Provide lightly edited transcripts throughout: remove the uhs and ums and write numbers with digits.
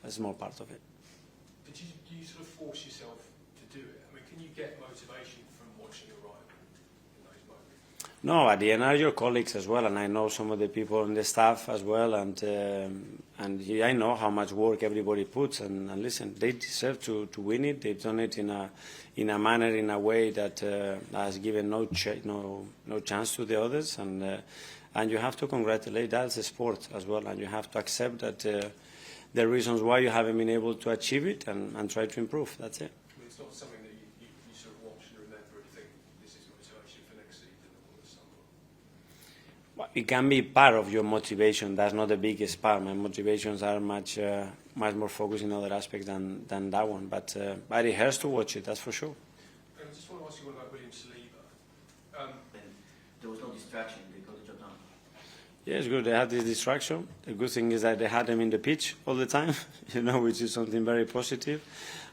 a small part of it. But do you sort of force yourself to do it? I mean, can you get motivation from watching your rival in those moments? No, at the end are your colleagues as well, and I know some of the people in the staff as well, and I know how much work everybody puts. And listen, they deserve to win it. They've done it in a manner, in a way that has given no chance to the others, and you have to congratulate. That's a sport as well, and you have to accept that the reasons why you haven't been able to achieve it and try to improve. That's it. I mean, it's not something that you sort of watch and remember and think this is motivation for next season or the summer. Well, it can be part of your motivation. That's not the biggest part. My motivations are much more focused in other aspects than that one. But it hurts to watch it, that's for sure. I just want to ask you one about William Saliba. There was no distraction. They got the job done. Yeah, it's good. They had this distraction. The good thing is that they had them in the pitch all the time, which is something very positive.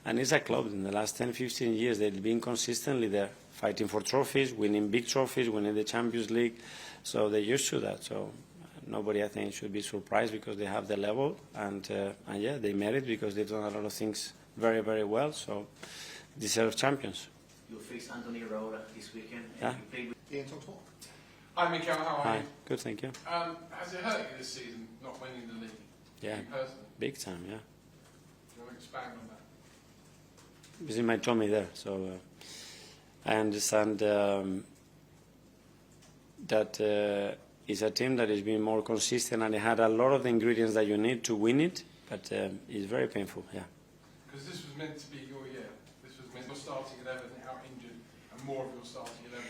And it's a club. In the last 10, 15 years, they've been consistently there, fighting for trophies, winning big trophies, winning the Champions League. So they're used to that. So nobody, I think, should be surprised because they have the level. And yeah, they merit because they've done a lot of things very, very well. So deserve champions. You'll face Anthony Raola this weekend. Yeah. You played with Ian, talkSPORT. Hi, Mikel. How are Hi. you? Good, thank you. Has it hurt you this season not winning the league? Yeah, You personally? big time, yeah. Do you want to expand on that? It's in my tummy there, so I understand that it's a team that has been more consistent and it had a lot of the ingredients that you need to win it, but it's very painful, yeah. Because this was meant to be your year. This was meant your starting 11, out injured, and more of your starting 11.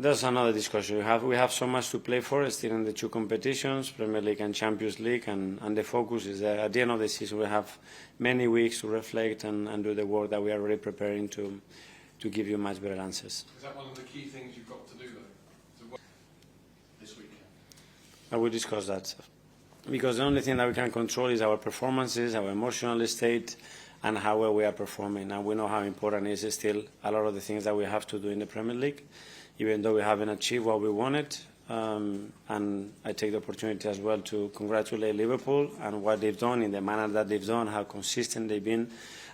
That's another discussion. We have so much to play for still in the two competitions, Premier League and Champions League, and the focus is that at the end of the season we have many weeks to reflect and do the work that we are already preparing to give you much better answers. Is that one of the key things you've got to do though, this weekend? I will discuss that. Because the only thing that we can control is our performances, our emotional state, and how well we are performing. And we know how important it is still a lot of the things that we have to do in the Premier League, even though we haven't achieved what we wanted. And I take the opportunity as well to congratulate Liverpool and what they've done in the manner that they've done, how consistent they've been,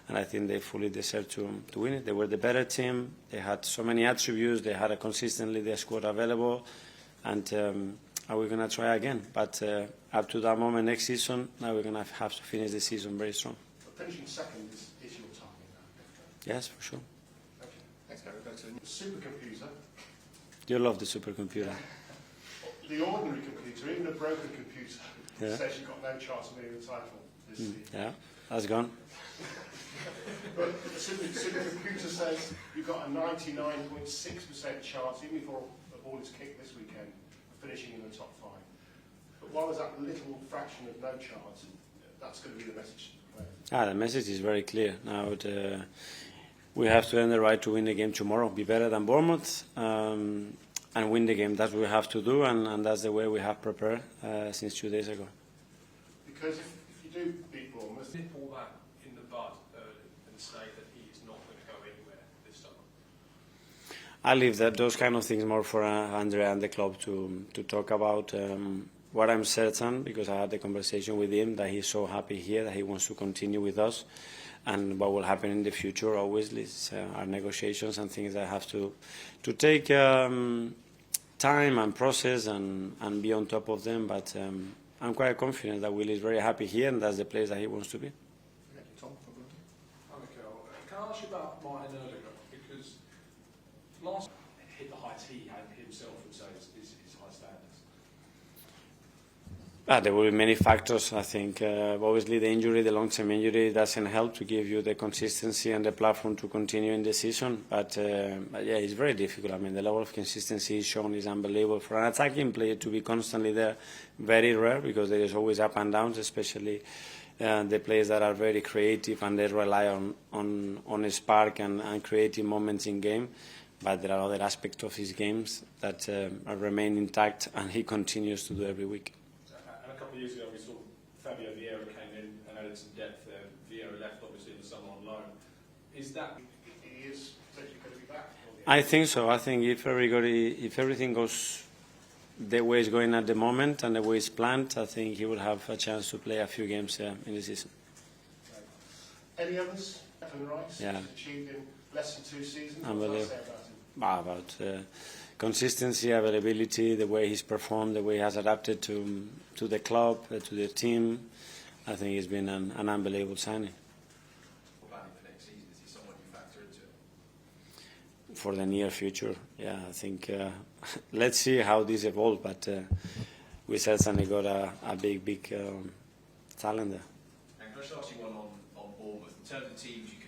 and I think they fully deserve to win it. They were the better team. They had so many attributes. They had consistently their squad available, and we're going to try again. But up to that moment next season, now we're going to have to finish the season very strong. But finishing second is your target now. Yes, for sure. Okay. Thanks, Gary. Go to the supercomputer. You love the supercomputer. The ordinary computer, even a broken computer, Yeah. says you've got no chance of winning the title this season. Yeah, that's gone. But the supercomputer says you've got a 99.6% chance, even before the ball is kicked this weekend, of finishing in the top 5. But why was that little fraction of no chance? That's going to be the message to the players. The message is very clear. Now we have to earn the right to win the game tomorrow, be better than Bournemouth, and win the game. That's what we have to do, and that's the way we have prepared since 2 days ago. Because if you do beat Bournemouth, nip all that in the bud early and say that he is not going to go anywhere this summer. I leave those kind of things more for Andrea and the club to talk about. What I'm certain, because I had the conversation with him, that he's so happy here, that he wants to continue with us. And what will happen in the future, obviously, is our negotiations and things that have to take time and process and be on top of them. But I'm quite confident that Will is very happy here, and that's the place that he wants to be. Thank you, Tom. Hi, Mikel. Can I ask you about Martin Odegaard? Because last hit the heights he had himself would say is high standards. There will be many factors, I think. Obviously, the injury, the long-term injury, doesn't help to give you the consistency and the platform to continue in the season. But yeah, it's very difficult. I mean, the level of consistency shown is unbelievable. For an attacking player to be constantly there, very rare, because there is always up and downs, especially the players that are very creative and they rely on a spark and creative moments in game. But there are other aspects of his games that remain intact, and he continues to do every week. A couple of years ago we saw Fabio Vieira came in and added some depth there. Vieira left obviously in the summer on loan. Is that He is potentially going to be back? I think so. I think if everything goes the way it's going at the moment and the way it's planned, I think he will have a chance to play a few games in the season. Any others? Declan Rice, Yeah. who's achieved in less than 2 seasons. Unbelievable. What can I say about him? About consistency, availability, the way he's performed, the way he has adapted to the club, to the team. I think it's been an unbelievable signing. What about him for next season? Is he someone you factor into it? For the near future, yeah, I think let's see how this evolves, but we certainly got a big talent there. And can I just ask you one on Bournemouth? In terms of teams you